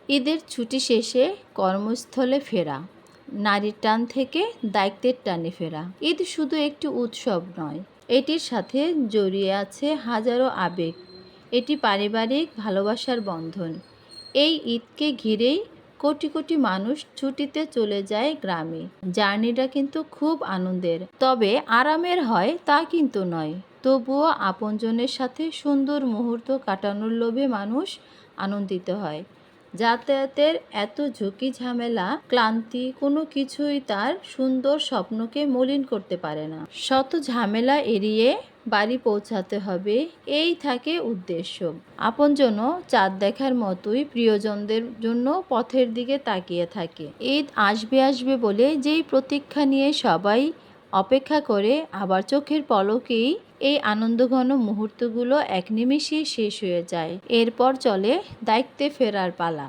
ঈদের ছুটি শেষে কর্মস্থলে ফেরা, নারীর টান থেকে দায়িত্বের টানে ফেরা। ঈদ শুধু একটি উৎসব নয়, এটির সাথে জড়িয়ে আছে হাজারো আবেগ। এটি পারিবারিক ভালোবাসার বন্ধন। এই ঈদকে ঘিরেই কোটি কোটি মানুষ ছুটিতে চলে যায় গ্রামে। জার্নিটা কিন্তু খুব আনন্দের, তবে আরামের হয় তা কিন্তু নয়। তবুও আপনজনের সাথে সুন্দর মুহূর্ত কাটানোর লোভে মানুষ আনন্দিত হয়। যাতায়াতের এত ঝুঁকি ঝামেলা ক্লান্তি কোনো কিছুই তার সুন্দর স্বপ্নকে মলিন করতে পারে না। শত ঝামেলা এড়িয়ে বাড়ি পৌঁছাতে হবে, এই থাকে উদ্দেশ্য। আপনজন চাঁদ দেখার মতোই প্রিয়জনদের জন্য পথের দিকে তাকিয়ে থাকে। ঈদ আসবে আসবে বলে যেই প্রতীক্ষা নিয়ে সবাই অপেক্ষা করে, আবার চোখের পলকেই এই আনন্দঘন মুহূর্তগুলো এক নিমেষেই শেষ হয়ে যায়। এরপর চলে দায়িত্বে ফেরার পালা।